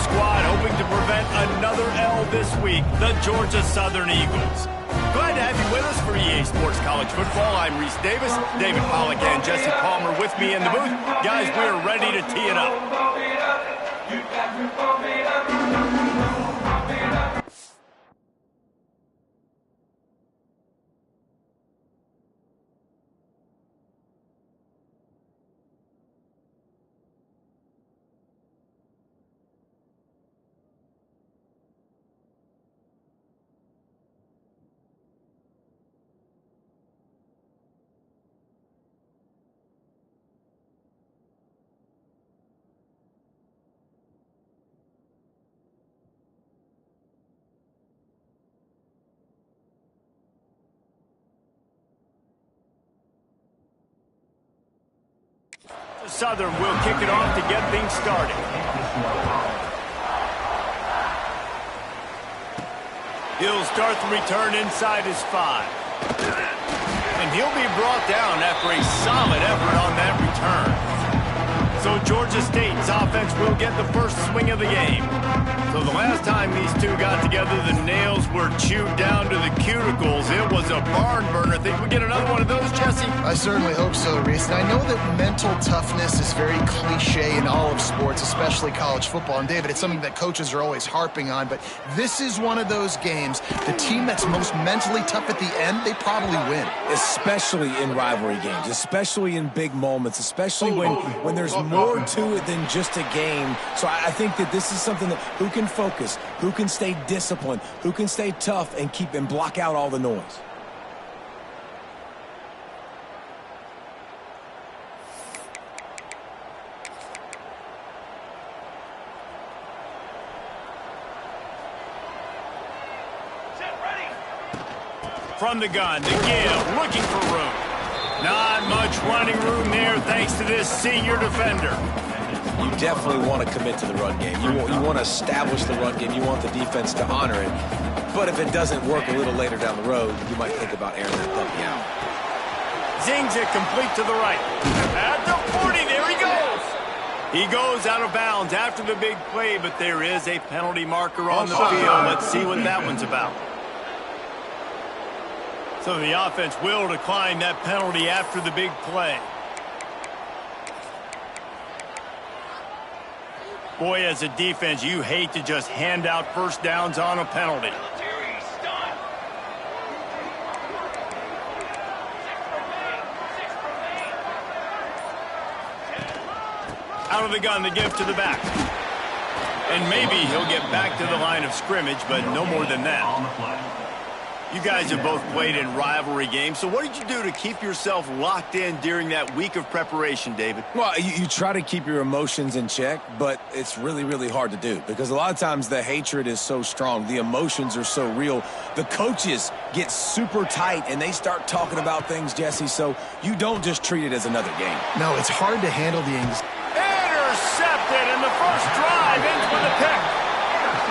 squad hoping to prevent another L this week, the Georgia Southern Eagles. Glad to have you with us for EA Sports College Football. I'm Reese Davis, David Pollack and Jesse Palmer with me in the booth. Guys, we're ready to tee it up. Southern will kick it off to get things started. He'll start the return inside his 5. And he'll be brought down after a solid effort on that return. So Georgia State's offense will get the first swing of the game. So the last time these two got together, the nails were chewed down to the cuticles. It was a barn burner. Think we get another one of those, Jesse? I certainly hope so, Reese. And I know that mental toughness is very cliche in all of sports, especially college football. And David, it's something that coaches are always harping on. But this is one of those games. The team that's most mentally tough at the end, they probably win. Especially in rivalry games, especially in big moments, especially when there's more to it than just a game. So I think that this is something that who can focus, who can stay disciplined, who can stay tough and keep and block out all the noise. From the gun, the give, looking for room. Not much running room there thanks to this senior defender. You definitely want to commit to the run game. You want to establish the run game. You want the defense to honor it. But if it doesn't work a little later down the road, you might think about airing that puppy out. Zings it complete to the right. At the 40, there he goes. He goes out of bounds after the big play, but there is a penalty marker on the field. Let's see what that one's about. So the offense will decline that penalty after the big play. Boy, as a defense, you hate to just hand out first downs on a penalty. Out of the gun, the give to the back. And maybe he'll get back to the line of scrimmage, but no more than that. You guys have both played in rivalry games, so what did you do to keep yourself locked in during that week of preparation, David? Well, you try to keep your emotions in check, but it's really, really hard to do because a lot of times the hatred is so strong. The emotions are so real. The coaches get super tight, and they start talking about things, Jesse, so you don't just treat it as another game. No, it's hard to handle the anxiety. Intercepted, and the first drive ends with a pick.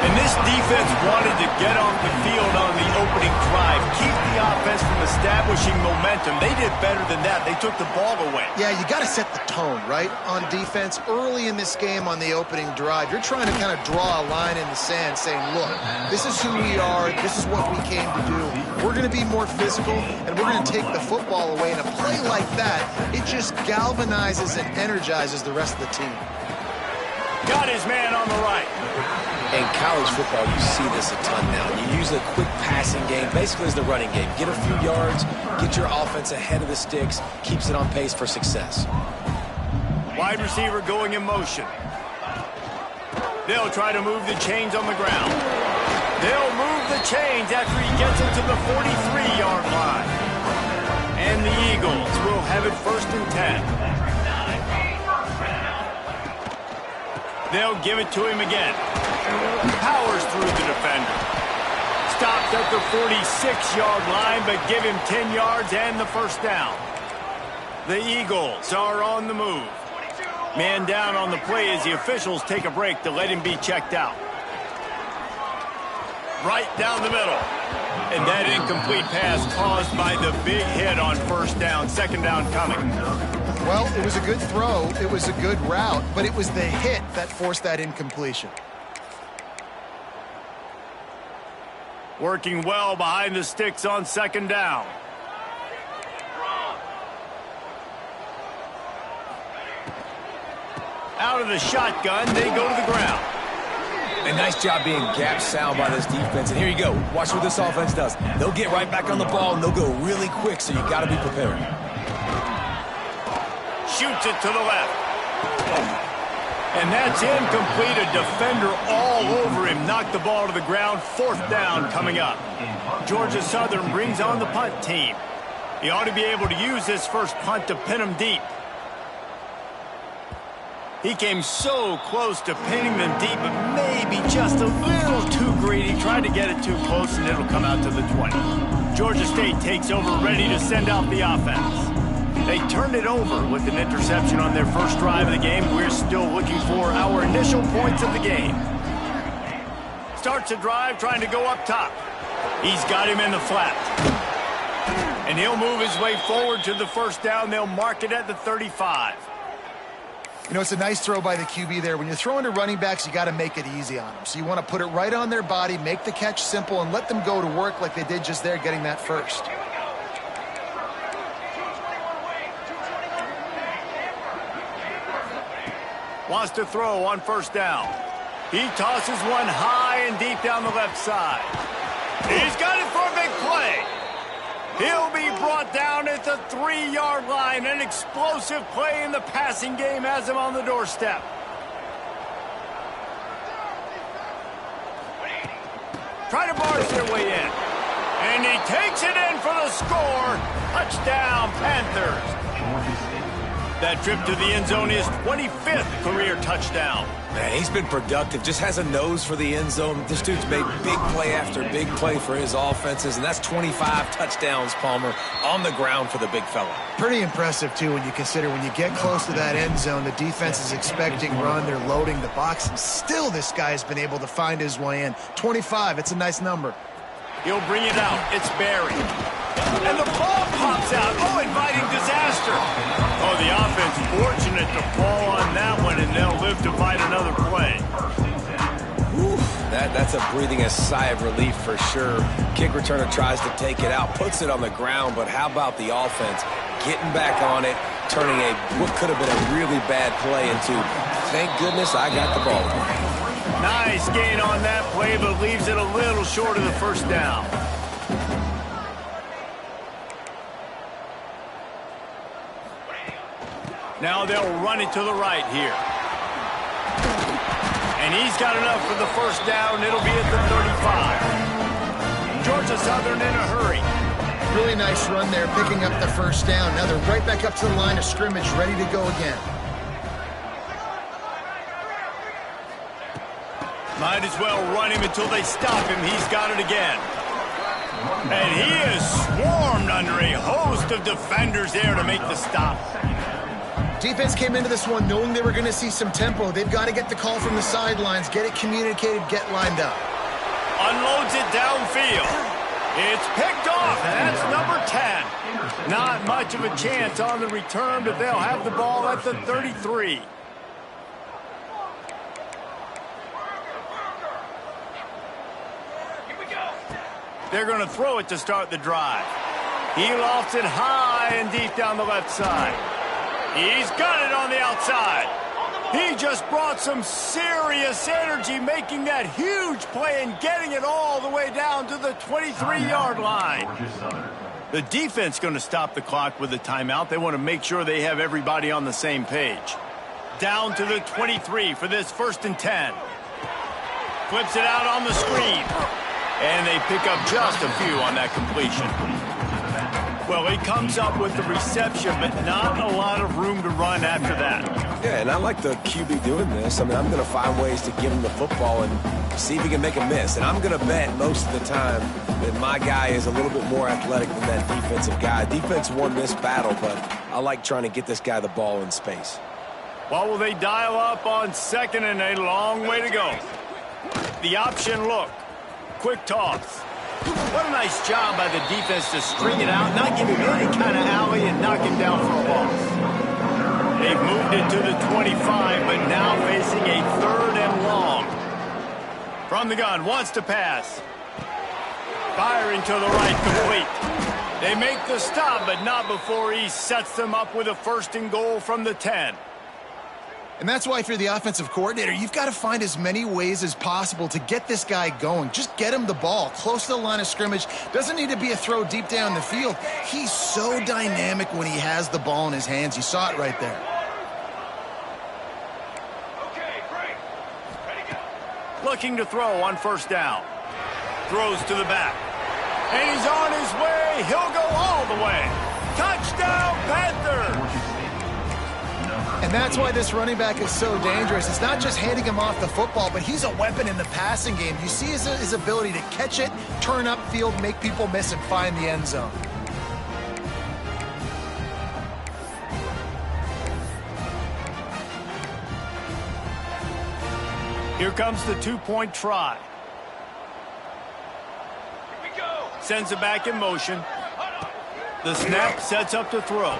And this defense wanted to get off the field on the opening drive, keep the offense from establishing momentum. They did better than that. They took the ball away. Yeah, you got to set the tone, right, on defense. Early in this game on the opening drive, you're trying to kind of draw a line in the sand saying, look, this is who we are. This is what we came to do. We're going to be more physical, and we're going to take the football away. And a play like that, it just galvanizes and energizes the rest of the team. Got his man on the right. In college football, you see this a ton now. You use a quick passing game, basically as the running game. Get a few yards, get your offense ahead of the sticks, keeps it on pace for success. Wide receiver going in motion. They'll try to move the chains on the ground. They'll move the chains after he gets it to the 43-yard line. And the Eagles will have it 1st and 10. They'll give it to him again. Powers through the defender. Stopped at the 46-yard line, but give him 10 yards and the first down. The Eagles are on the move. Man down on the play as the officials take a break to let him be checked out. Right down the middle. And that incomplete pass caused by the big hit on first down. Second down coming. Well, it was a good throw. It was a good route, but it was the hit that forced that incompletion. Working well behind the sticks on second down. Out of the shotgun, they go to the ground. A nice job being gap sound by this defense. And here you go. Watch what this offense does. They'll get right back on the ball, and they'll go really quick, so you got to be prepared. Shoots it to the left. And that's incomplete. A defender all over him. Knocked the ball to the ground. Fourth down coming up. Georgia Southern brings on the punt team. He ought to be able to use this first punt to pin him deep. He came so close to pinning them deep, but maybe just a little too greedy. Tried to get it too close, and it'll come out to the 20. Georgia State takes over, ready to send out the offense. They turned it over with an interception on their first drive of the game. We're still looking for our initial points of the game. Starts a drive, trying to go up top. He's got him in the flat. And he'll move his way forward to the first down. They'll mark it at the 35. You know, it's a nice throw by the QB there. When you're throwing to running backs, you got to make it easy on them. So you want to put it right on their body, make the catch simple, and let them go to work like they did just there, getting that first. Wants to throw on first down. He tosses one high and deep down the left side. He's got it for a big play. He'll be brought down at the 3-yard line. An explosive play in the passing game has him on the doorstep. Try to barge their way in. And he takes it in for the score. Touchdown, Panthers. That trip to the end zone is 25th career touchdown. Man, he's been productive. Just has a nose for the end zone. This dude's made big play after big play for his offenses, and that's 25 touchdowns, Palmer, on the ground for the big fella. Pretty impressive, too, when you consider when you get close to that end zone, the defense is expecting run, they're loading the box, and still this guy's been able to find his way in. 25, it's a nice number. He'll bring it out. It's Barry. And the ball pops out. Oh, inviting disaster. Oh, the offense fortunate to fall on that one, and they'll live to fight another play. Whew, that's a breathing a sigh of relief for sure. Kick returner tries to take it out, puts it on the ground, but how about the offense getting back on it, turning what could have been a really bad play into, thank goodness I got the ball. Nice gain on that play, but leaves it a little short of the first down. Now they'll run it to the right here. And he's got enough for the first down. It'll be at the 35. Georgia Southern in a hurry. Really nice run there, picking up the first down. Now they're right back up to the line of scrimmage, ready to go again. Might as well run him until they stop him. He's got it again. And he is swarmed under a host of defenders there to make the stop. Defense came into this one knowing they were going to see some tempo. They've got to get the call from the sidelines, get it communicated, get lined up. Unloads it downfield. It's picked off, and that's number 10. Not much of a chance on the return, but they'll have the ball at the 33. They're going to throw it to start the drive. He lofts it high and deep down the left side. He's got it on the outside. He just brought some serious energy, making that huge play and getting it all the way down to the 23-yard line. The defense going to stop the clock with a timeout. They want to make sure they have everybody on the same page. Down to the 23 for this 1st and 10. Flips it out on the screen. And they pick up just a few on that completion. Well, he comes up with the reception, but not a lot of room to run after that. Yeah, and I like the QB doing this. I mean, I'm going to find ways to give him the football and see if he can make a miss. And I'm going to bet most of the time that my guy is a little bit more athletic than that defensive guy. Defense won this battle, but I like trying to get this guy the ball in space. Well, will they dial up on 2nd and a long way to go? The option look. Quick toss. What a nice job by the defense to string it out, not give him any kind of alley and knock him down for a loss. They've moved it to the 25, but now facing a 3rd and long. From the gun, wants to pass. Firing to the right, complete. They make the stop, but not before he sets them up with a 1st and goal from the 10. And that's why if you're the offensive coordinator, you've got to find as many ways as possible to get this guy going. Just get him the ball close to the line of scrimmage. Doesn't need to be a throw deep down the field. He's so dynamic when he has the ball in his hands. You saw it right there. Okay, great. Ready, go. Looking to throw on 1st down. Throws to the back. And he's on his way. He'll go all the way. Touchdown, Panthers! And that's why this running back is so dangerous. It's not just handing him off the football, but he's a weapon in the passing game. You see his ability to catch it, turn upfield, make people miss, and find the end zone. Here comes the 2-point try. Here we go. Sends it back in motion. The snap sets up to throw.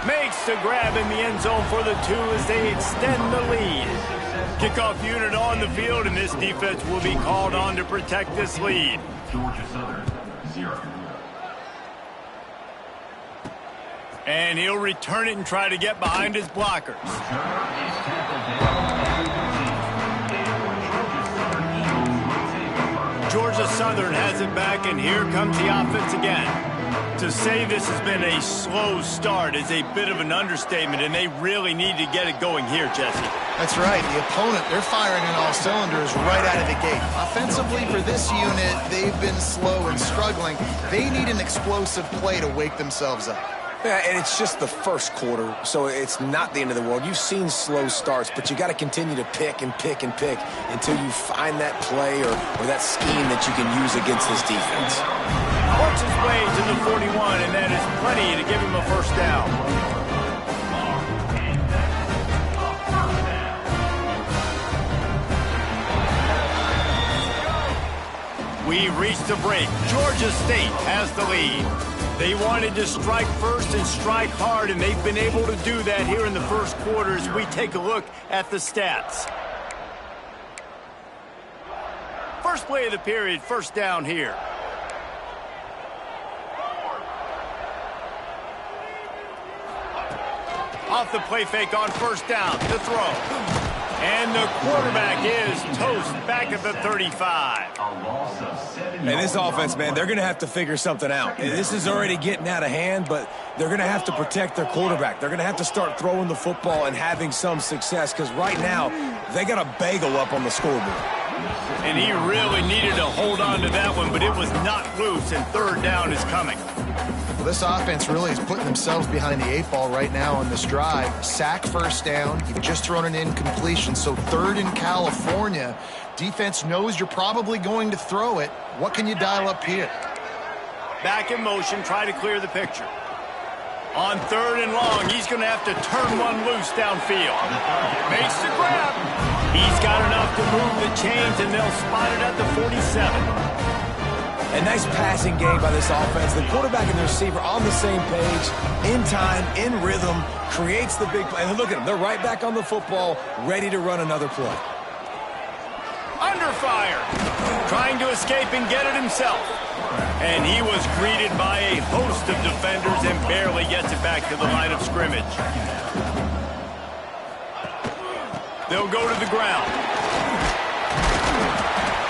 Makes the grab in the end zone for the 2 as they extend the lead. Kickoff unit on the field, and this defense will be called on to protect this lead. Georgia Southern, 0. And he'll return it and try to get behind his blockers. Georgia Southern has it back, and here comes the offense again. To say this has been a slow start is a bit of an understatement, and they really need to get it going here, Jesse. That's right. The opponent, they're firing on all cylinders right out of the gate. Offensively, for this unit, they've been slow and struggling. They need an explosive play to wake themselves up. Yeah, and it's just the first quarter, so it's not the end of the world. You've seen slow starts, but you got to continue to pick and pick and pick until you find that play or that scheme that you can use against this defense. Works his way to the 41, and that is plenty to give him a 1st down. We reached the break. Georgia State has the lead. They wanted to strike first and strike hard, and they've been able to do that here in the 1st quarter as we take a look at the stats. First play of the period, 1st down here. Off the play fake on 1st down, the throw. And the quarterback is toast back at the 35. And this offense, man, they're going to have to figure something out. This is already getting out of hand, but they're going to have to protect their quarterback. They're going to have to start throwing the football and having some success because right now they got a bagel up on the scoreboard. And he really needed to hold on to that one, but it was not loose, and 3rd down is coming. Well, this offense really is putting themselves behind the 8 ball right now on this drive. Sack 1st down. You've just thrown an incompletion, so 3rd in California. Defense knows you're probably going to throw it. What can you dial up here? Back in motion, try to clear the picture. On 3rd and long, he's going to have to turn one loose downfield. Makes the grab. He's got enough to move the chains, and they'll spot it at the 47. A nice passing game by this offense. The quarterback and the receiver on the same page, in time, in rhythm, creates the big play. And look at them. They're right back on the football, ready to run another play. Under fire. Trying to escape and get it himself. And he was greeted by a host of defenders and barely gets it back to the line of scrimmage. They'll go to the ground.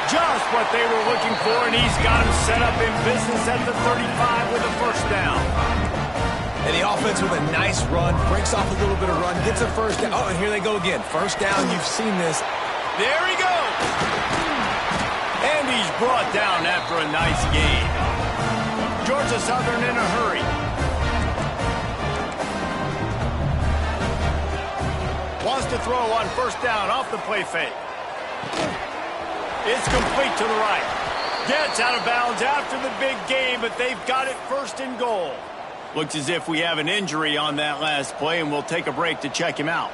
Just what they were looking for, and he's got him set up in business at the 35 with a 1st down. And the offense with a nice run, breaks off a little bit of run, gets a 1st down. Oh, and here they go again. 1st down, you've seen this. There he goes. And he's brought down after a nice gain. Georgia Southern in a hurry. Wants to throw on 1st down off the play fake. It's complete to the right. Gets out of bounds after the big game, but they've got it 1st and goal. Looks as if we have an injury on that last play, and we'll take a break to check him out.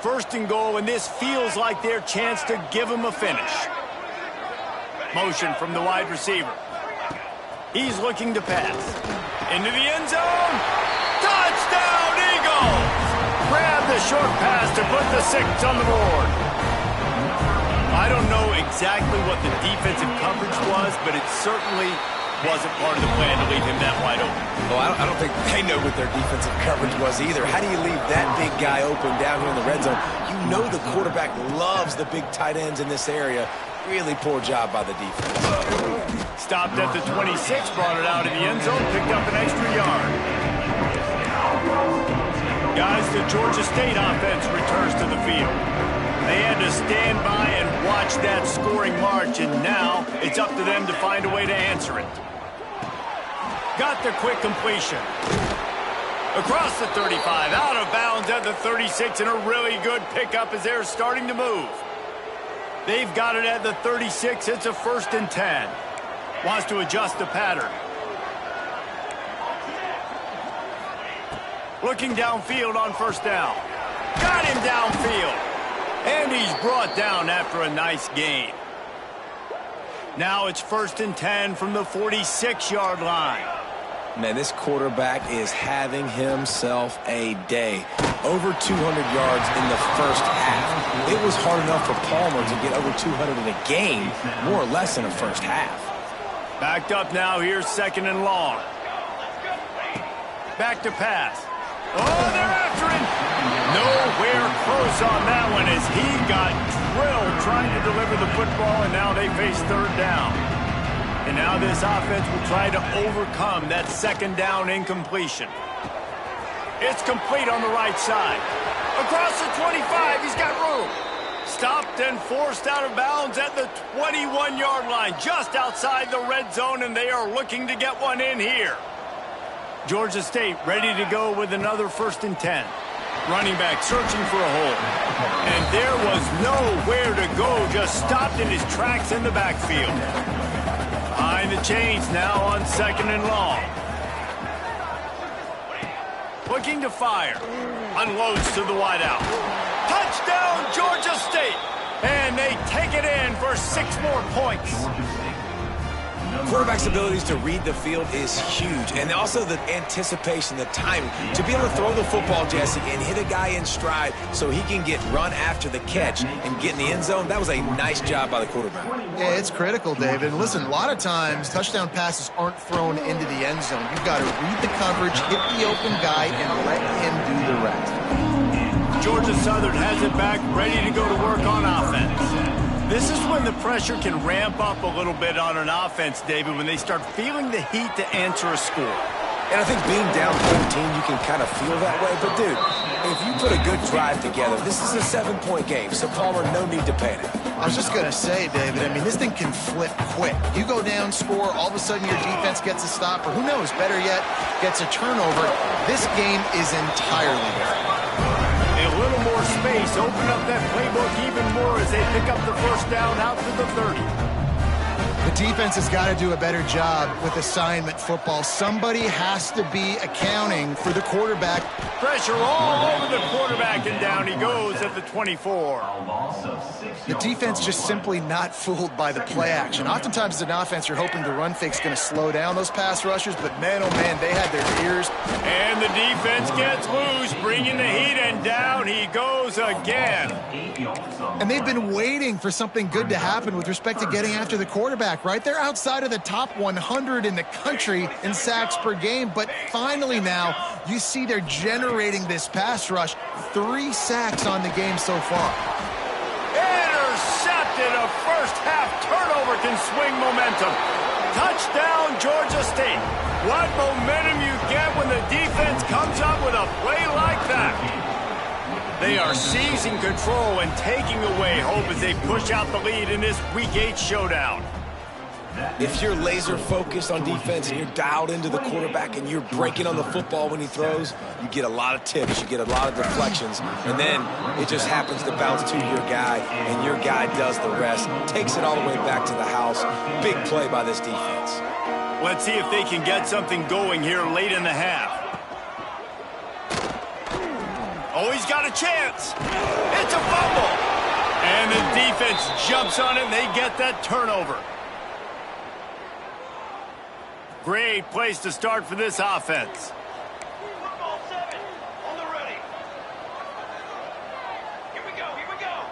1st and goal, and this feels like their chance to give him a finish. Motion from the wide receiver. He's looking to pass. Into the end zone. Touchdown, Eagles! Grab the short pass to put the 6 on the board. I don't know exactly what the defensive coverage was, but it certainly wasn't part of the plan to leave him that wide open. Well, I don't think they know what their defensive coverage was either. How do you leave that big guy open down here in the red zone? You know the quarterback loves the big tight ends in this area. Really poor job by the defense. Stopped at the 26, brought it out of the end zone, picked up an extra yard. Guys, the Georgia State offense returns to the field. They had to stand by and watch that scoring march, and now it's up to them to find a way to answer it. Got the quick completion. Across the 35, out of bounds at the 36, and a really good pickup as they're starting to move. They've got it at the 36. It's a 1st and 10. Wants to adjust the pattern. Looking downfield on 1st down. Got him downfield. And he's brought down after a nice gain. Now it's 1st and 10 from the 46-yard line. Man, this quarterback is having himself a day. Over 200 yards in the first half. It was hard enough for Palmer to get over 200 in a game, more or less in the first half. Backed up now, here's 2nd and long. Back to pass. Oh, they're after him. Nowhere close on that one as he got drilled trying to deliver the football, and now they face 3rd down. And now this offense will try to overcome that 2nd down incompletion. It's complete on the right side. Across the 25, he's got room. Stopped and forced out of bounds at the 21-yard line, just outside the red zone, and they are looking to get one in here. Georgia State ready to go with another 1st and 10. Running back searching for a hole. And there was nowhere to go, just stopped in his tracks in the backfield. Behind the chains now on 2nd and long. Looking to fire. Unloads to the wideout. Touchdown, Georgia State. And they take it in for 6 more points. Quarterback's abilities to read the field is huge, and also the anticipation, the timing. To be able to throw the football, Jesse, and hit a guy in stride so he can get run after the catch and get in the end zone, that was a nice job by the quarterback. Yeah, it's critical, David. And listen, a lot of times, touchdown passes aren't thrown into the end zone. You've got to read the coverage, hit the open guy, and let him do the rest. Georgia Southern has it back, ready to go to work on offense. This is when the pressure can ramp up a little bit on an offense, David, when they start feeling the heat to answer a score. And I think being down 14, you can kind of feel that way. But, dude, if you put a good drive together, this is a 7-point game, so Palmer, no need to panic. I was just going to say, David, I mean, this thing can flip quick. You go down, score, all of a sudden your defense gets a stop, or who knows, better yet, gets a turnover. This game is entirely different. A little more space, open up that playbook even more as they pick up the 1st down out to the 30. The defense has got to do a better job with assignment football. Somebody has to be accounting for the quarterback. Pressure all over the quarterback, and down he goes at the 24. The defense just simply not fooled by the play action. Oftentimes as an offense, you're hoping the run fake's going to slow down those pass rushers, but man, oh man, they had their ears. And the defense gets loose, bringing the heat, and down he goes again. And they've been waiting for something good to happen with respect to getting after the quarterback, right? They're outside of the top 100 in the country in sacks per game, but finally now you see they're generating this pass rush. 3 sacks on the game so far. Intercepted. A first-half turnover can swing momentum. Touchdown, Georgia State. What momentum you get when the defense comes up with a play like that. They are seizing control and taking away hope as they push out the lead in this Week 8 showdown. If you're laser focused on defense and you're dialed into the quarterback and you're breaking on the football when he throws, you get a lot of tips, you get a lot of deflections, and then it just happens to bounce to your guy, and your guy does the rest, takes it all the way back to the house. Big play by this defense. Let's see if they can get something going here late in the half. Oh, he's got a chance. It's a fumble. And the defense jumps on it, and they get that turnover. Great place to start for this offense. Football 7, on the ready. Here we go, here we go.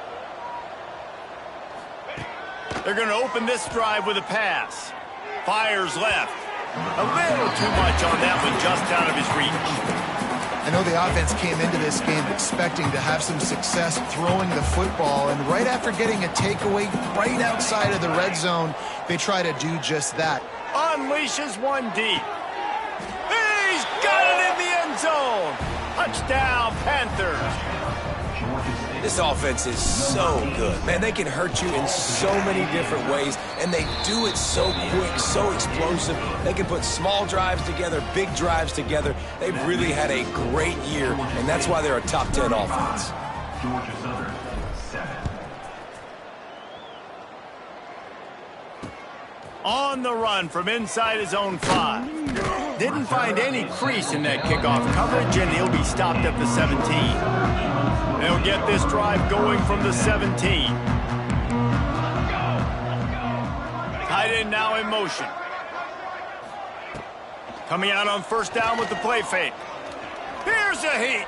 They're going to open this drive with a pass. Fires left. A little too much on that one, just out of his reach. I know the offense came into this game expecting to have some success throwing the football, and right after getting a takeaway right outside of the red zone, they try to do just that. Unleashes one deep. He's got it in the end zone. Touchdown, Panthers. This offense is so good. Man, they can hurt you in so many different ways, and they do it so quick, so explosive. They can put small drives together, big drives together. They've really had a great year, and that's why they're a top 10 offense. Georgia Southern, 7. On the run from inside his own 5. Didn't find any crease in that kickoff coverage, and he'll be stopped at the 17. They'll get this drive going from the 17. Tight end now in motion. Coming out on first down with the play fake. Here's a heat.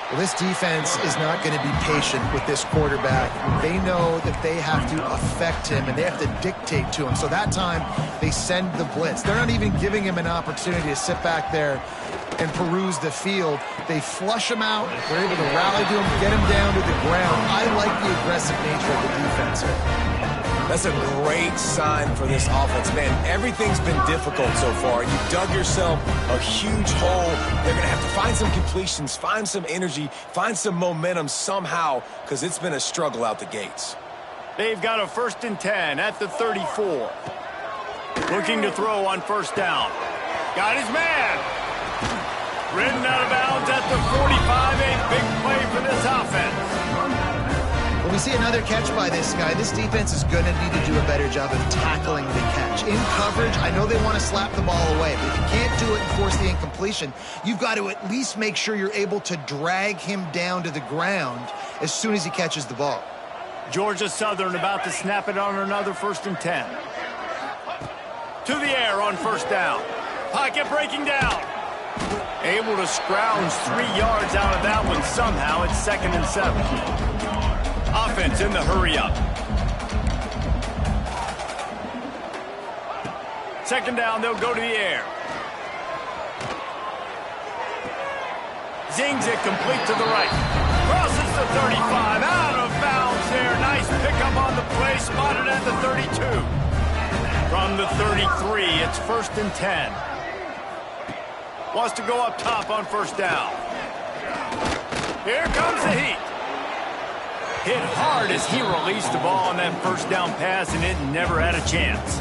Well, this defense is not going to be patient with this quarterback. They know that they have to affect him, and they have to dictate to him. So that time, they send the blitz. They're not even giving him an opportunity to sit back there and peruse the field. They flush him out. They're able to rally to him, get him down to the ground. I like the aggressive nature of the defense here. That's a great sign for this offense. Man, everything's been difficult so far. You dug yourself a huge hole. They're going to have to find some completions, find some energy, find some momentum somehow, because it's been a struggle out the gates. They've got a 1st and 10 at the 34. Looking to throw on first down. Got his man. Ridden out of bounds at the 45. A big play for this offense. When we see another catch by this guy, this defense is going to need to do a better job of tackling the catch. In coverage, I know they want to slap the ball away, but if you can't do it and force the incompletion, you've got to at least make sure you're able to drag him down to the ground as soon as he catches the ball. Georgia Southern about to snap it on another 1st and 10. To the air on first down. Pocket breaking down. Able to scrounge 3 yards out of that one somehow. It's 2nd and 7. Offense in the hurry-up. 2nd down, they'll go to the air. Zings it complete to the right. Crosses the 35, out of bounds there. Nice pickup on the play, spotted at the 32. From the 33, it's 1st and 10. Wants to go up top on first down. Here comes the heat. Hit hard as he released the ball on that first down pass, and it never had a chance.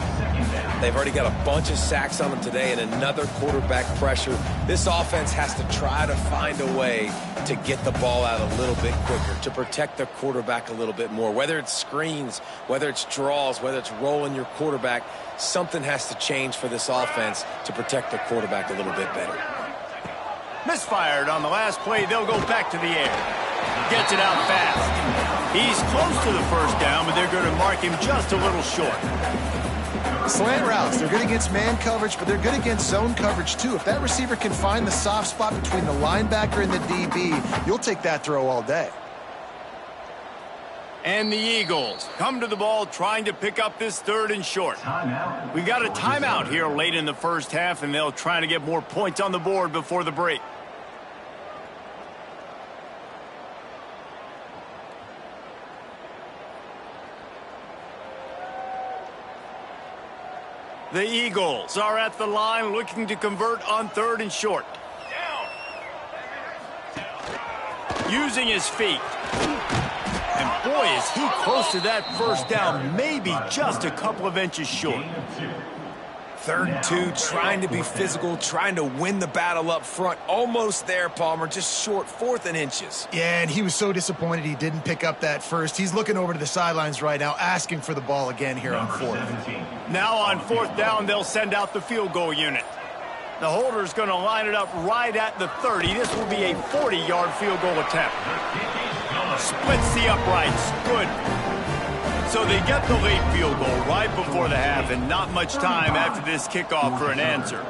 They've already got a bunch of sacks on them today and another quarterback pressure. This offense has to try to find a way to get the ball out a little bit quicker, to protect the quarterback a little bit more. Whether it's screens, whether it's draws, whether it's rolling your quarterback, something has to change for this offense to protect the quarterback a little bit better. Misfired on the last play. They'll go back to the air. Gets it out fast. He's close to the first down, but they're going to mark him just a little short. Slant routes, they're good against man coverage, but they're good against zone coverage too. If that receiver can find the soft spot between the linebacker and the DB, you'll take that throw all day. And the Eagles come to the ball trying to pick up this 3rd and short. We've got a timeout here late in the first half, and they'll try to get more points on the board before the break. The Eagles are at the line looking to convert on 3rd and short. Using his feet. And boy, is he close to that first down, maybe just a couple of inches short. 3rd and 2, trying to be physical, trying to win the battle up front. Almost there, Palmer, just short, 4th and inches. Yeah, and he was so disappointed he didn't pick up that first. He's looking over to the sidelines right now, asking for the ball again here on 4th. Now on 4th down, they'll send out the field goal unit. The holder's going to line it up right at the 30. This will be a 40-yard field goal attempt. Splits the uprights. Good. So they get the late field goal right before the half, and not much time after this kickoff for an answer.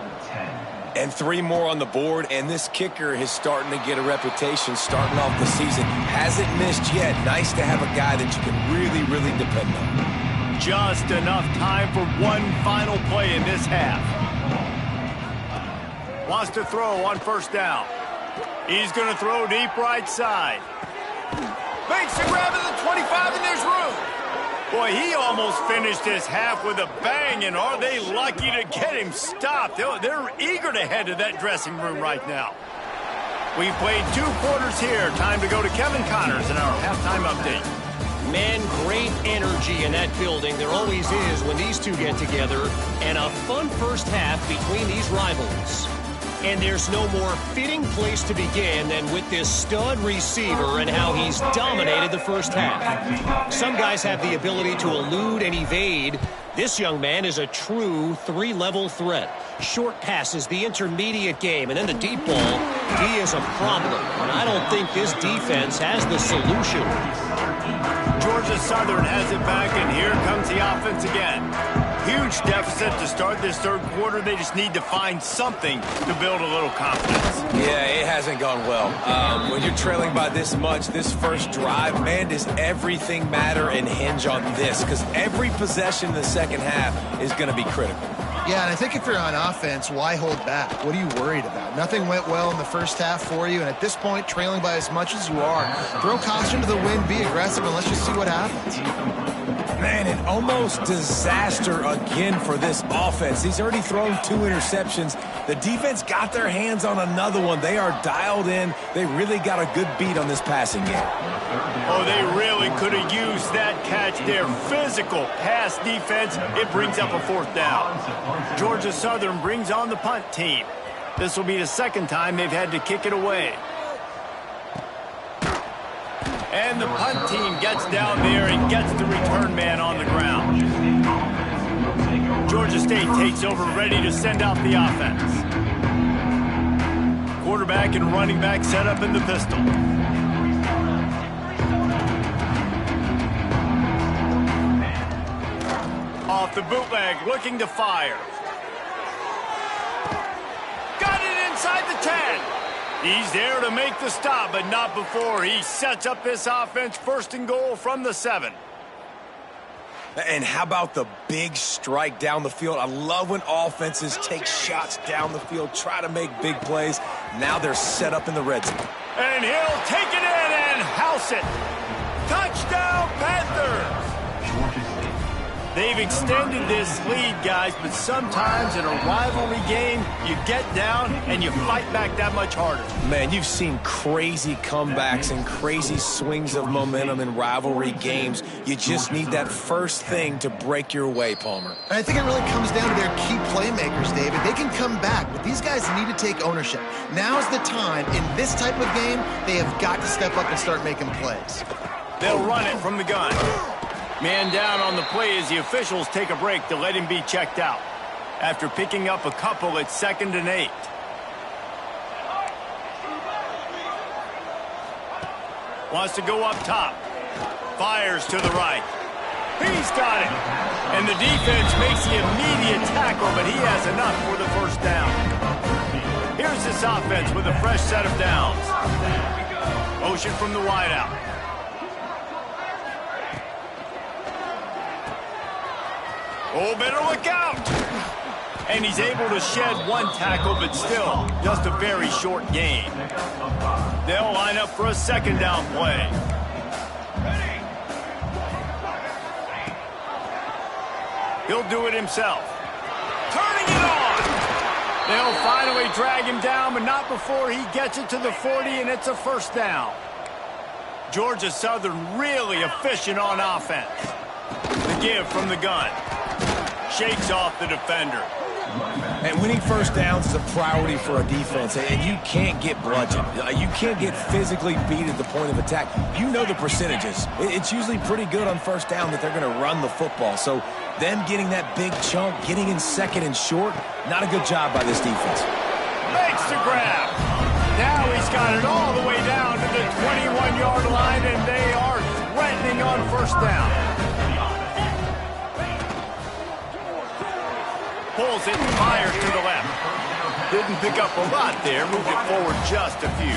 And 3 more on the board, and this kicker is starting to get a reputation starting off the season. Hasn't missed yet. Nice to have a guy that you can really, really depend on. just enough time for one final play in this half. Wants to throw on first down. He's going to throw deep right side. Makes the grab at the 25, and there's room. Boy, he almost finished his half with a bang, and are they lucky to get him stopped? They're eager to head to that dressing room right now. We've played 2 quarters here. Time to go to Kevin Connors in our halftime update. Man, great energy in that building. There always is when these two get together. And a fun first half between these rivals. And there's no more fitting place to begin than with this stud receiver and how he's dominated the first half. Some guys have the ability to elude and evade. This young man is a true 3-level threat. Short passes, the intermediate game, and then the deep ball. He is a problem, and I don't think this defense has the solution. Georgia Southern has it back, and here comes the offense again. Huge deficit to start this third quarter. They just need to find something to build a little confidence. Yeah, it hasn't gone well. When you're trailing by this much, this first drive, man, does everything matter and hinge on this? Because every possession in the second half is going to be critical. Yeah, and I think if you're on offense, why hold back? What are you worried about? Nothing went well in the first half for you, and at this point, trailing by as much as you are, throw caution to the wind, be aggressive, and let's just see what happens. Man, an almost disaster again for this offense. He's already thrown 2 interceptions. The defense got their hands on another one. They are dialed in. They really got a good beat on this passing game. Oh, they really could have used that catch there. Physical pass defense. It brings up a 4th down. Georgia Southern brings on the punt team. This will be the second time they've had to kick it away. And the punt team gets down there and gets the return man on the ground. Georgia State takes over, ready to send out the offense. Quarterback and running back set up in the pistol. Off the bootleg, looking to fire. Got it inside the 10. He's there to make the stop, but not before he sets up this offense. 1st and goal from the 7. And how about the big strike down the field? I love when offenses take shots down the field, try to make big plays. Now they're set up in the red zone. And he'll take it in and house it. Touchdown, Panthers! They've extended this lead, guys, but sometimes in a rivalry game, you get down and you fight back that much harder. Man, you've seen crazy comebacks and crazy swings of momentum in rivalry games. You just need that first thing to break your way, Palmer. And I think it really comes down to their key playmakers, David. They can come back, but these guys need to take ownership. Now's the time. In this type of game, they have got to step up and start making plays. They'll run it from the gun. Man down on the play as the officials take a break to let him be checked out. After picking up a couple, it's 2nd and 8. Wants to go up top. Fires to the right. He's got it. And the defense makes the immediate tackle, but he has enough for the 1st down. Here's this offense with a fresh set of downs. Motion from the wideout. Oh, better look out! And he's able to shed 1 tackle, but still, just a very short game. They'll line up for a 2nd down play. He'll do it himself. Turning it on! They'll finally drag him down, but not before he gets it to the 40, and it's a 1st down. Georgia Southern really efficient on offense. The give from the gun. Shakes off the defender. And winning 1st downs is a priority for a defense, and you can't get bludgeoned. You can't get physically beat at the point of attack. You know the percentages. It's usually pretty good on 1st down that they're going to run the football. So them getting that big chunk, getting in 2nd and short, not a good job by this defense. Makes the grab. Now he's got it all the way down to the 21-yard line, and they are threatening on 1st down. Pulls it and fires to the left. Didn't pick up a lot there. Moved it forward just a few.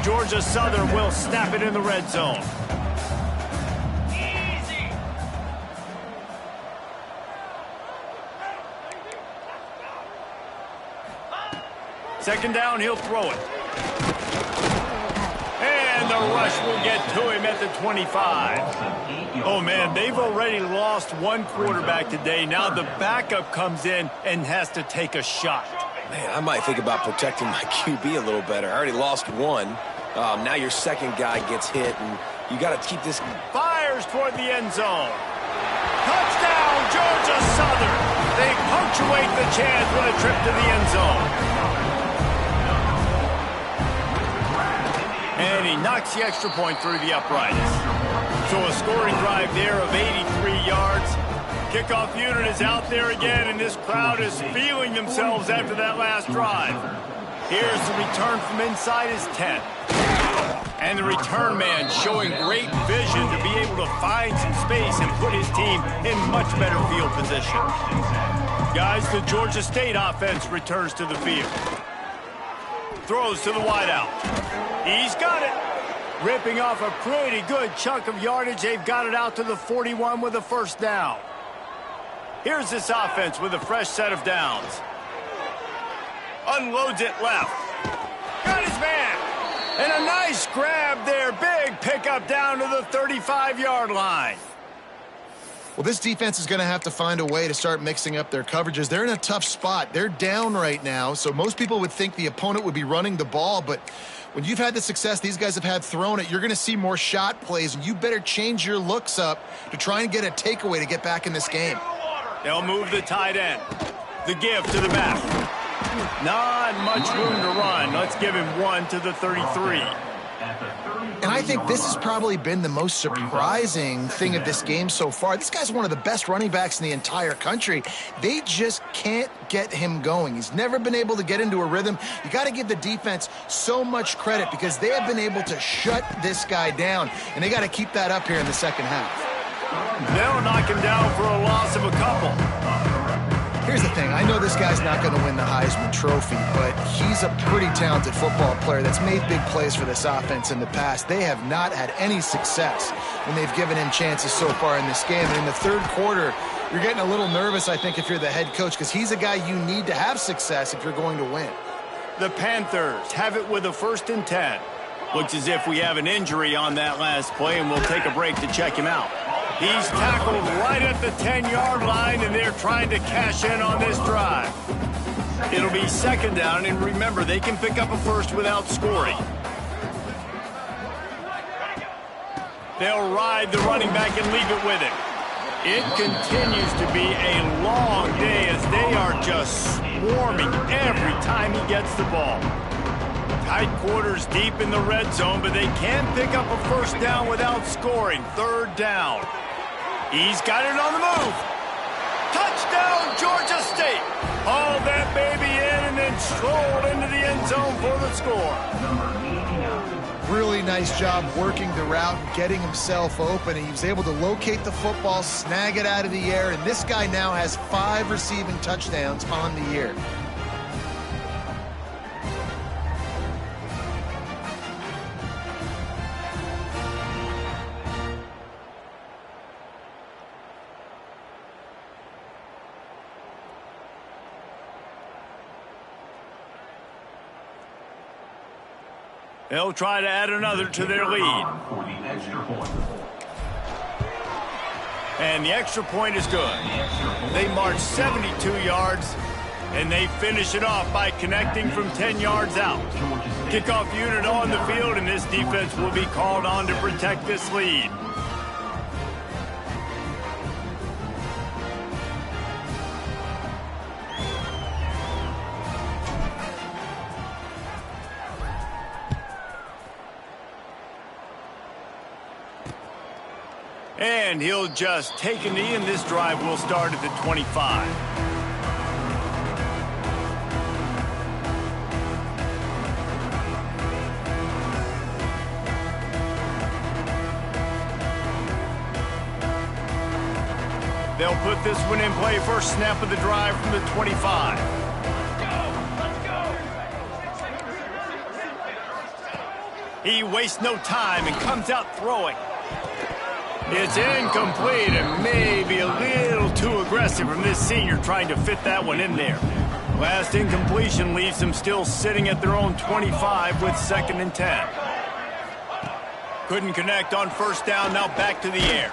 Georgia Southern will snap it in the red zone. Second down, he'll throw it. And the rush will get to him at the 25. Oh, man, they've already lost one quarterback today. Now the backup comes in and has to take a shot. Man, I might think about protecting my QB a little better. I already lost one. Now your second guy gets hit, and you got to keep this. Fires toward the end zone. Touchdown, Georgia Southern. They punctuate the chance with a trip to the end zone. And he knocks the extra point through the uprights. So a scoring drive there of 83 yards. Kickoff unit is out there again, and this crowd is feeling themselves after that last drive. Here's the return from inside his 10. And the return man showing great vision to be able to find some space and put his team in much better field position. Guys, the Georgia State offense returns to the field. Throws to the wideout. He's got it. Ripping off a pretty good chunk of yardage. They've got it out to the 41 with a first down. Here's this offense with a fresh set of downs. Unloads it left. Got his man. And a nice grab there. Big pickup down to the 35-yard line. Well, this defense is going to have to find a way to start mixing up their coverages. They're in a tough spot. They're down right now, so most people would think the opponent would be running the ball, but when you've had the success these guys have had throwing it, you're going to see more shot plays, and you better change your looks up to try and get a takeaway to get back in this game. They'll move the tight end. The give to the back. Not much room to run. Let's give him one to the 33. And I think this has probably been the most surprising thing of this game so far. This guy's one of the best running backs in the entire country. They just can't get him going. He's never been able to get into a rhythm. You got to give the defense so much credit because they have been able to shut this guy down, and they got to keep that up here in the second half. They'll knock him down for a loss of a couple. Here's the thing. I know this guy's not going to win the Heisman Trophy, but he's a pretty talented football player that's made big plays for this offense in the past. They have not had any success when they've given him chances so far in this game. And in the third quarter, you're getting a little nervous, I think, if you're the head coach, because he's a guy you need to have success if you're going to win. The Panthers have it with a 1st and 10. Looks as if we have an injury on that last play, and we'll take a break to check him out. He's tackled right at the 10-yard line, and they're trying to cash in on this drive. It'll be second down, and remember, they can pick up a first without scoring. They'll ride the running back and leave it with him. It continues to be a long day as they are just swarming every time he gets the ball. Tight quarters deep in the red zone, but they can pick up a first down without scoring. Third down. He's got it on the move. Touchdown, Georgia State. Haul that baby in and then stroll into the end zone for the score. Really nice job working the route and getting himself open. And he was able to locate the football, snag it out of the air, and this guy now has 5 receiving touchdowns on the year. They'll try to add another to their lead. And the extra point is good. They march 72 yards, and they finish it off by connecting from 10 yards out. Kickoff unit on the field, and this defense will be called on to protect this lead. And he'll just take a knee, and this drive will start at the 25. They'll put this one in play. First snap of the drive from the 25. He wastes no time and comes out throwing. It's incomplete and maybe a little too aggressive from this senior trying to fit that one in there. Last incompletion leaves them still sitting at their own 25 with 2nd and 10. Couldn't connect on first down, now back to the air.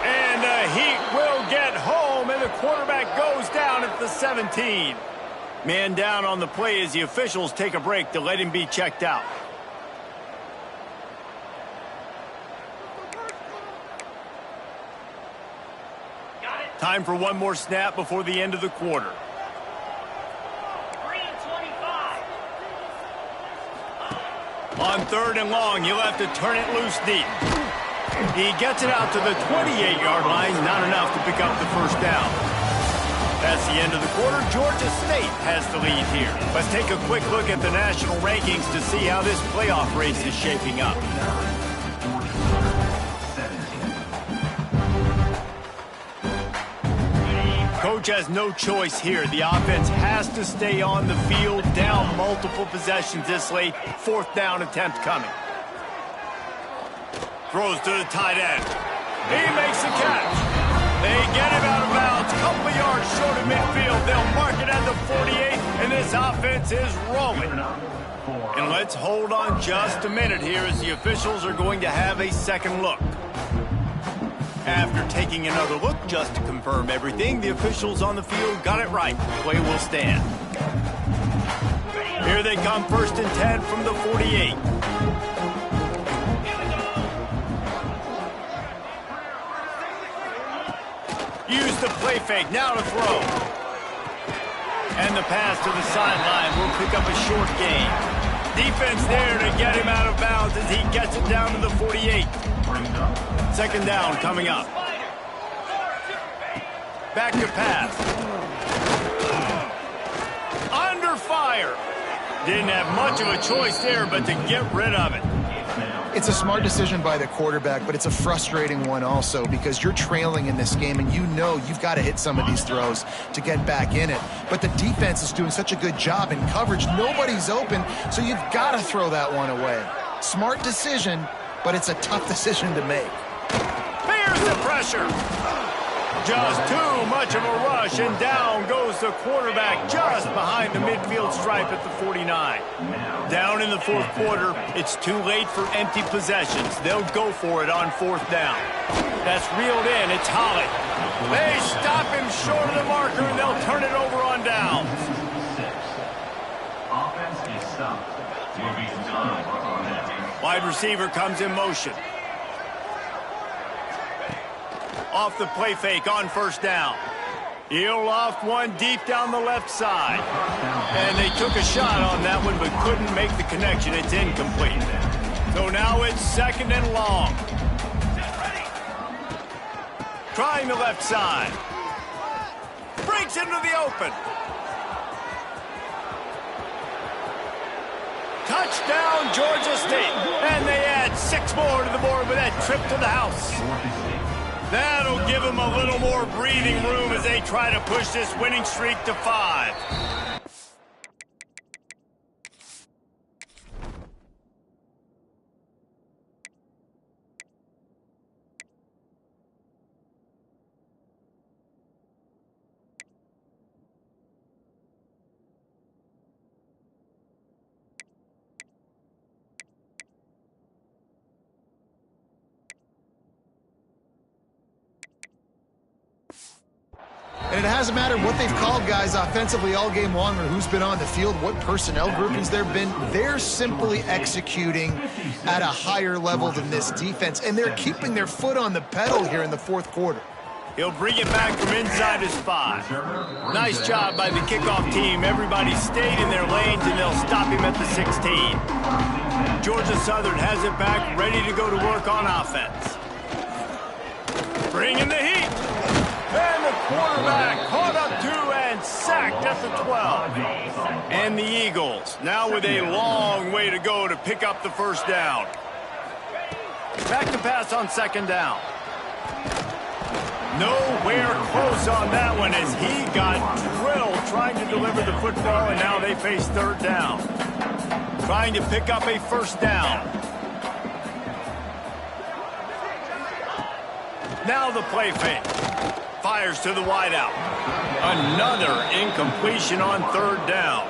And the Heat will get home, and the quarterback goes down at the 17. Man down on the play as the officials take a break to let him be checked out. Time for one more snap before the end of the quarter. 3 and 25. On 3rd and long, you'll have to turn it loose deep. He gets it out to the 28-yard line, not enough to pick up the first down. That's the end of the quarter. Georgia State has the lead here. Let's take a quick look at the national rankings to see how this playoff race is shaping up. Coach has no choice here. The offense has to stay on the field, down multiple possessions this late. 4th down attempt coming. Throws to the tight end. He makes the catch. They get him out of bounds. Couple of yards short of midfield. They'll mark it at the 48, and this offense is rolling. And let's hold on just a minute here as the officials are going to have a second look. After taking another look just to confirm everything, the officials on the field got it right. Play will stand. Here they come, 1st and 10 from the 48. Use the play fake, now to throw. And the pass to the sideline will pick up a short gain. Defense there to get him out of bounds as he gets it down to the 48. 2nd down coming up. Back to pass. Under fire. Didn't have much of a choice there, but to get rid of it. It's a smart decision by the quarterback, but it's a frustrating one also because you're trailing in this game and you know you've got to hit some of these throws to get back in it. But the defense is doing such a good job in coverage. Nobody's open, so you've got to throw that one away. Smart decision, but it's a tough decision to make. Here's the pressure. Just too much of a rush, and down goes the quarterback just behind the midfield stripe at the 49. Down in the 4th quarter, it's too late for empty possessions. They'll go for it on 4th down. That's reeled in. It's Holland. They stop him short of the marker, and they'll turn it over on downs. Offense is stopped. Will be done on that. Wide receiver comes in motion. Off the play fake on 1st down. He'll loft one deep down the left side. And they took a shot on that one, but couldn't make the connection. It's incomplete. So now it's 2nd and long. Trying the left side. Breaks into the open. Touchdown, Georgia State. And they add 6 more to the board with that trip to the house. That'll give them a little more breathing room as they try to push this winning streak to 5. And it hasn't mattered what they've called guys offensively all game long or who's been on the field, what personnel groupings there have been. They're simply executing at a higher level than this defense, and they're keeping their foot on the pedal here in the 4th quarter. He'll bring it back from inside his 5. Nice job by the kickoff team. Everybody stayed in their lanes, and they'll stop him at the 16. Georgia Southern has it back, ready to go to work on offense. Bringing the heat. And the quarterback caught up to and sacked at the 12. And the Eagles now with a long way to go to pick up the first down. Back to pass on 2nd down. Nowhere close on that one as he got drilled trying to deliver the football, and now they face 3rd down. Trying to pick up a first down. Now the play fake. Fires to the wideout. Another incompletion on third down.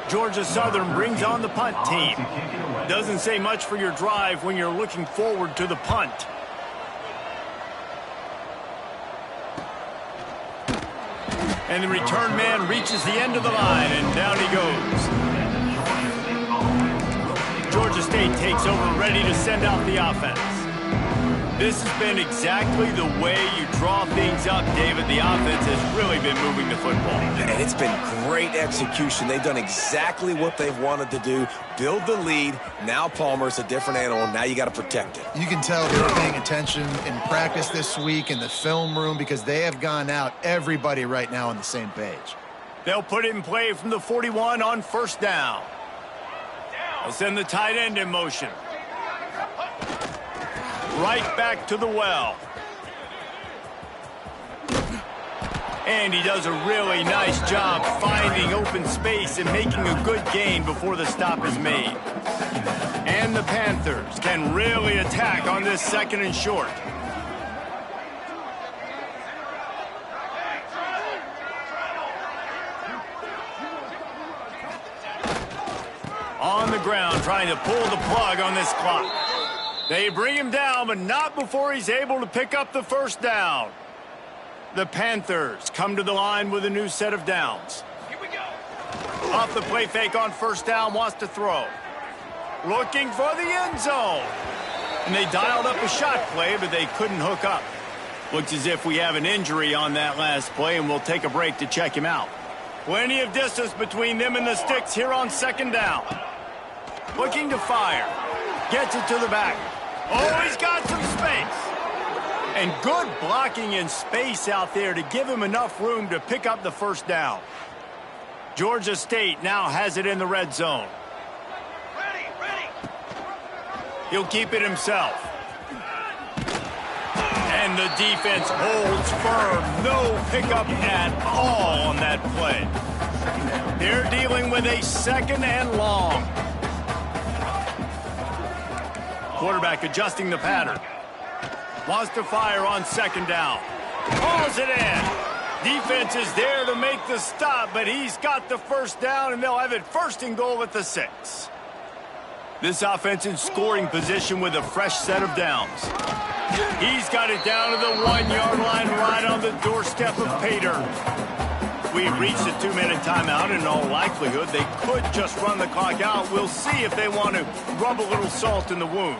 Georgia Southern brings on the punt team. Doesn't say much for your drive when you're looking forward to the punt. And the return man reaches the end of the line, and down he goes. Georgia State takes over, ready to send out the offense. This has been exactly the way you draw things up, David. The offense has really been moving the football. And it's been great execution. They've done exactly what they've wanted to do. Build the lead. Now Palmer's a different animal. Now you got to protect it. You can tell they're paying attention in practice this week in the film room because they have gone out, everybody right now on the same page. They'll put it in play from the 41 on first down. They'll send the tight end in motion. Right back to the well. And he does a really nice job finding open space and making a good gain before the stop is made. And the Panthers can really attack on this second and short. On the ground, trying to pull the plug on this clock. They bring him down, but not before he's able to pick up the first down. The Panthers come to the line with a new set of downs. Here we go. Off the play fake on first down, wants to throw. Looking for the end zone. And they dialed up a shot play, but they couldn't hook up. Looks as if we have an injury on that last play, and we'll take a break to check him out. Plenty of distance between them and the sticks here on second down. Looking to fire. Gets it to the back. Oh, he's got some space. And good blocking in space out there to give him enough room to pick up the first down. Georgia State now has it in the red zone. Ready. He'll keep it himself. And the defense holds firm. No pickup at all on that play. They're dealing with a second and long. Quarterback adjusting the pattern. Wants to fire on second down. Calls it in. Defense is there to make the stop, but he's got the first down, and they'll have it first and goal at the 6. This offense in scoring position with a fresh set of downs. He's got it down to the 1-yard line right on the doorstep of Pater. We've reached a 2-minute timeout, and in all likelihood, they could just run the clock out. We'll see if they want to rub a little salt in the wound.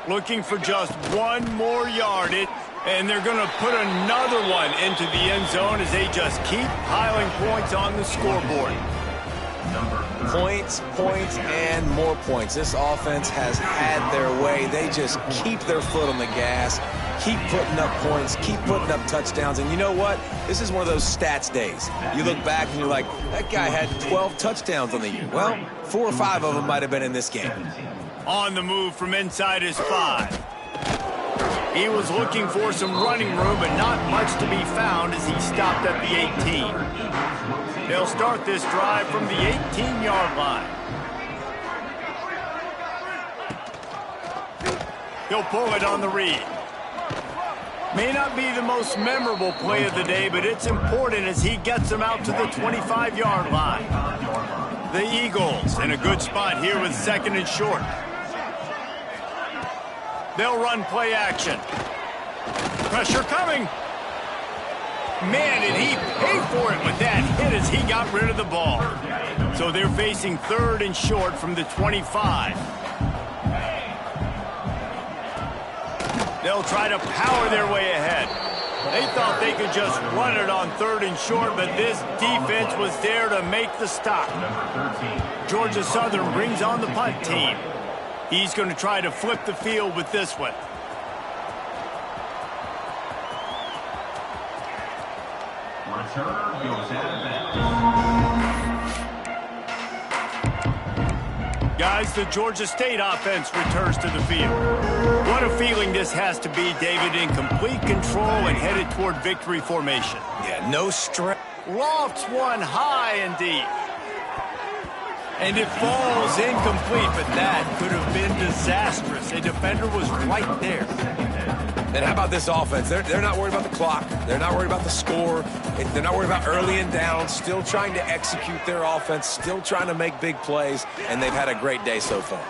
Looking for just one more yard, and they're going to put another one into the end zone as they just keep piling points on the scoreboard. Points, and more points. This offense has had their way. They just keep their foot on the gas, keep putting up points, keep putting up touchdowns. And you know what? This is one of those stats days. You look back and you're like, that guy had 12 touchdowns on the year. Well, 4 or 5 of them might have been in this game. On the move from inside his 5. He was looking for some running room, but not much to be found as he stopped at the 18. They'll start this drive from the 18-yard line. He'll pull it on the read. May not be the most memorable play of the day, but it's important as he gets them out to the 25-yard line. The Eagles in a good spot here with second and short. They'll run play action. Pressure coming. Man, did he pay for it with that hit as he got rid of the ball. So they're facing third and short from the 25. They'll try to power their way ahead. They thought they could just run it on third and short, but this defense was there to make the stop. Georgia Southern brings on the punt team. He's going to try to flip the field with this one. Return goes out of bounds. Guys, the Georgia State offense returns to the field. What a feeling this has to be, David, in complete control and headed toward victory formation. Yeah, no stress. Lofts one high and deep. And it falls incomplete, but that could have been disastrous. A defender was right there. And how about this offense? They're not worried about the clock. They're not worried about the score. They're not worried about early and down. Still trying to execute their offense. Still trying to make big plays. And they've had a great day so far.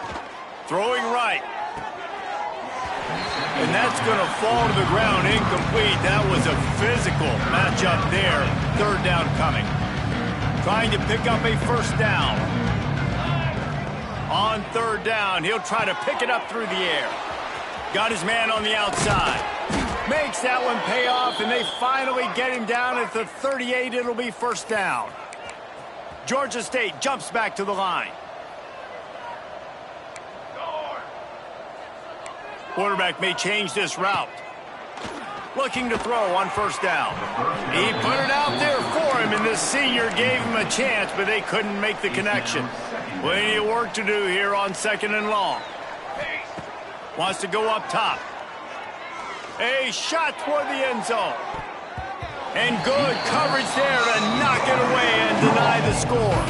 Throwing right. And that's going to fall to the ground incomplete. That was a physical matchup there. Third down coming. Trying to pick up a first down. On third down, he'll try to pick it up through the air. Got his man on the outside. Makes that one pay off, and they finally get him down at the 38. It'll be first down. Georgia State jumps back to the line. Quarterback may change this route. Looking to throw on first down. He put it out there for him, and the senior gave him a chance, but they couldn't make the connection. Plenty of work to do here on second and long. Wants to go up top. A shot toward the end zone. And good coverage there to knock it away and deny the score.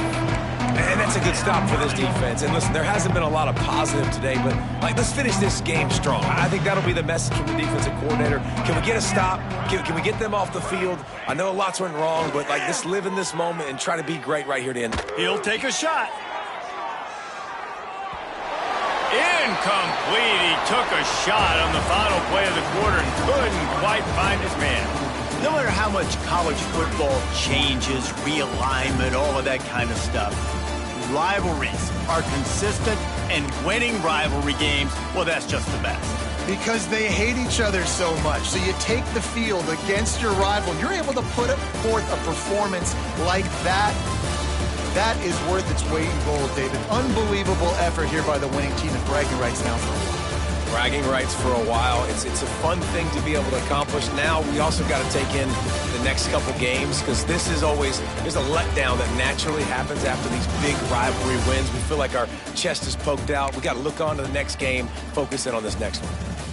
And that's a good stop for this defense. And listen, there hasn't been a lot of positive today, but let's finish this game strong. I think that'll be the message from the defensive coordinator. Can we get a stop? Can we get them off the field? I know lots went wrong, but just live in this moment and try to be great right here to end. He'll take a shot. Incomplete. He took a shot on the final play of the quarter and couldn't quite find his man. No matter how much college football changes, realignment, all of that kind of stuff, rivalries are consistent, and winning rivalry games, well, that's just the best. Because they hate each other so much. So you take the field against your rival. You're able to put forth a performance like that. That is worth its weight in gold, David. Unbelievable effort here by the winning team, and bragging rights now for a while. Bragging rights for a while. It's a fun thing to be able to accomplish. Now we also got to take in the next couple games, because there's a letdown that naturally happens after these big rivalry wins. We feel like our chest is poked out. We got to look on to the next game, focus in on this next one.